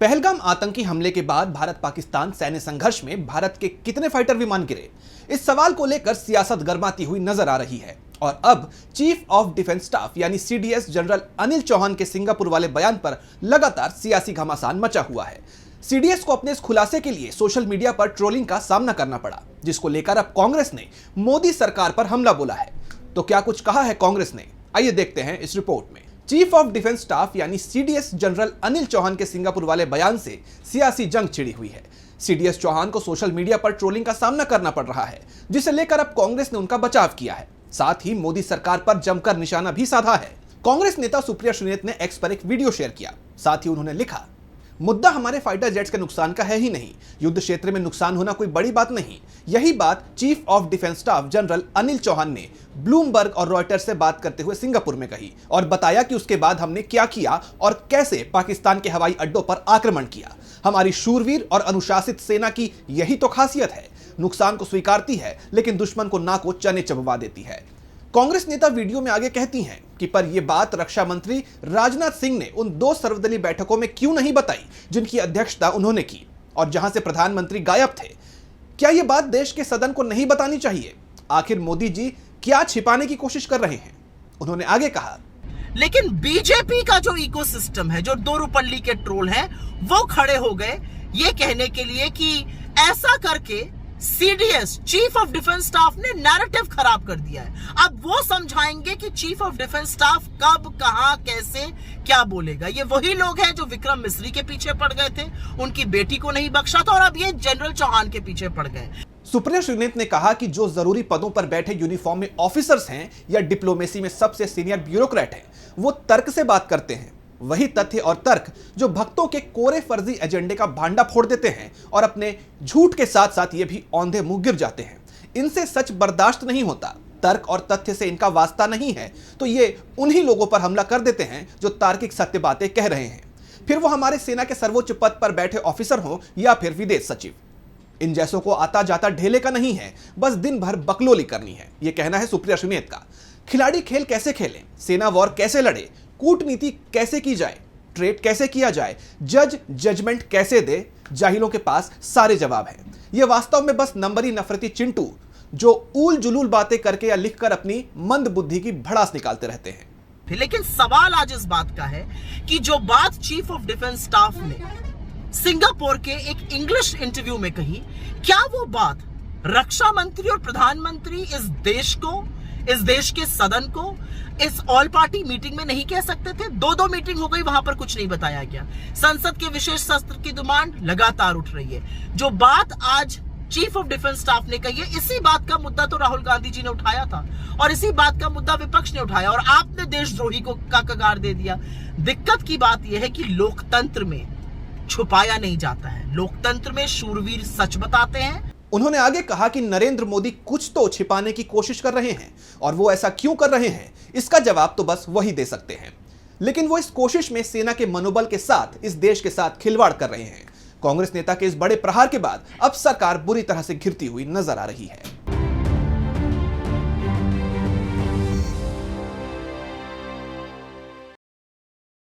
पहलगाम आतंकी हमले के बाद भारत पाकिस्तान सैन्य संघर्ष में भारत के कितने फाइटर विमान गिरे, इस सवाल को लेकर सियासत गर्माती हुई नजर आ रही है। और अब चीफ ऑफ डिफेंस स्टाफ यानी सीडीएस जनरल अनिल चौहान के सिंगापुर वाले बयान पर लगातार सियासी घमासान मचा हुआ है। सीडीएस को अपने इस खुलासे के लिए सोशल मीडिया पर ट्रोलिंग का सामना करना पड़ा, जिसको लेकर अब कांग्रेस ने मोदी सरकार पर हमला बोला है। तो क्या कुछ कहा है कांग्रेस ने, आइए देखते हैं इस रिपोर्ट में। चीफ ऑफ डिफेंस स्टाफ यानी सीडीएस जनरल अनिल चौहान के सिंगापुर वाले बयान से सियासी जंग छिड़ी हुई है। सीडीएस चौहान को सोशल मीडिया पर ट्रोलिंग का सामना करना पड़ रहा है, जिसे लेकर अब कांग्रेस ने उनका बचाव किया है। साथ ही मोदी सरकार पर जमकर निशाना भी साधा है। कांग्रेस नेता सुप्रिया श्रीनेत ने एक्स पर एक वीडियो शेयर किया। साथ ही उन्होंने लिखा, मुद्दा हमारे फाइटर जेट्स के नुकसान का है ही नहीं, युद्ध क्षेत्र में नुकसान होना कोई बड़ी बात नहीं। यही बात chief of defence staff general Anil Chauhan ने ब्लूमबर्ग और रॉयटर्स से बात करते हुए सिंगापुर में कही और बताया कि उसके बाद हमने क्या किया और कैसे पाकिस्तान के हवाई अड्डों पर आक्रमण किया। हमारी शूरवीर और अनुशासित सेना की यही तो खासियत है, नुकसान को स्वीकारती है लेकिन दुश्मन को नाक को चने चबवा देती है। कांग्रेस नेता वीडियो में आगे कहती हैं कि पर यह बात रक्षा मंत्री राजनाथ सिंह ने उन 2 सर्वदलीय बैठकों में क्यों नहीं बताई जिनकी अध्यक्षता उन्होंने की और जहां से प्रधानमंत्री गायब थे। क्या यह बात देश के सदन को नहीं बतानी चाहिए? आखिर मोदी जी क्या छिपाने की कोशिश कर रहे हैं? उन्होंने आगे कहा, लेकिन बीजेपी का जो इकोसिस्टम है, जो दोरूपल्ली के ट्रोल हैं, वो खड़े हो गए ये कहने के लिए कि ऐसा करके CDS chief of defence staff ने नैरेटिव खराब कर दिया है। अब वो समझाएंगे कि चीफ ऑफ डिफेंस स्टाफ कब, कहां, कैसे, क्या बोलेगा। ये वही लोग हैं जो विक्रम मिस्री के पीछे पड़ गए थे, उनकी बेटी को नहीं बख्शा था, और अब ये जनरल चौहान के पीछे पड़ गए। सुप्रिया श्रीनेत ने कहा कि जो जरूरी पदों पर बैठे यूनिफॉर्म में ऑफिसर्स हैं या डिप्लोमेसी में सबसे सीनियर ब्यूरोक्रेट हैं, वो तर्क से बात करते हैं। वही तथ्य और तर्क जो भक्तों के कोरे फर्जी एजेंडे का भांडा फोड़ देते हैं और अपने झूठ के साथ साथ ये भी औंधे मुंह गिर जाते हैं। इनसे सच बर्दाश्त नहीं होता, तर्क और तथ्य से इनका वास्ता नहीं है, तो ये उन्हीं लोगों पर हमला कर देते हैं जो तार्किक सत्य बातें कह रहे हैं, फिर वो हमारे सेना के सर्वोच्च पद पर बैठे ऑफिसर हो या फिर विदेश सचिव। इन जैसों को आता जाता ढेले का नहीं है, बस दिन भर बकलोली करनी है, ये कहना है सुप्रिया श्रीनेत का। खिलाड़ी खेल कैसे खेलें, सेना वॉर कैसे लड़े, कूटनीति कैसे की जाए, ट्रेड कैसे किया जाए, जजमेंट कैसे दे, जाहिलों के पास सारे जवाब हैं। यह वास्तव में बस नंबरी नफरती चिंटू जो ऊल जुलूल बातें करके या लिखकर अपनी मंद बुद्धि की भड़ास निकालते रहते हैं। लेकिन सवाल आज इस बात का है कि जो बात चीफ ऑफ डिफेंस स्टाफ ने सिंगापुर के एक इंग्लिश इंटरव्यू में कही, क्या वो बात रक्षा मंत्री और प्रधानमंत्री इस देश के सदन को इस ऑल पार्टी मीटिंग में नहीं कह सकते थे? 2 मीटिंग हो गई, वहां पर कुछ नहीं बताया गया। संसद के विशेष सत्र की डिमांड लगातार उठ रही है। जो बात आज चीफ ऑफ डिफेंस स्टाफ ने कही है, इसी बात का मुद्दा तो राहुल गांधी जी ने उठाया था और इसी बात का मुद्दा विपक्ष ने उठाया और आपने देशद्रोही को का कगार दे दिया। दिक्कत की बात यह है कि लोकतंत्र में छुपाया नहीं जाता है, लोकतंत्र में शूरवीर सच बताते हैं। उन्होंने आगे कहा कि नरेंद्र मोदी कुछ तो छिपाने की कोशिश कर रहे हैं और वो ऐसा क्यों कर रहे हैं, इसका जवाब तो बस वही दे सकते हैं। लेकिन वो इस कोशिश में सेना के मनोबल के साथ इस देश के साथ खिलवाड़ कर रहे हैं। कांग्रेस नेता के इस बड़े प्रहार के बाद अब सरकार बुरी तरह से घिरती हुई नजर आ रही है।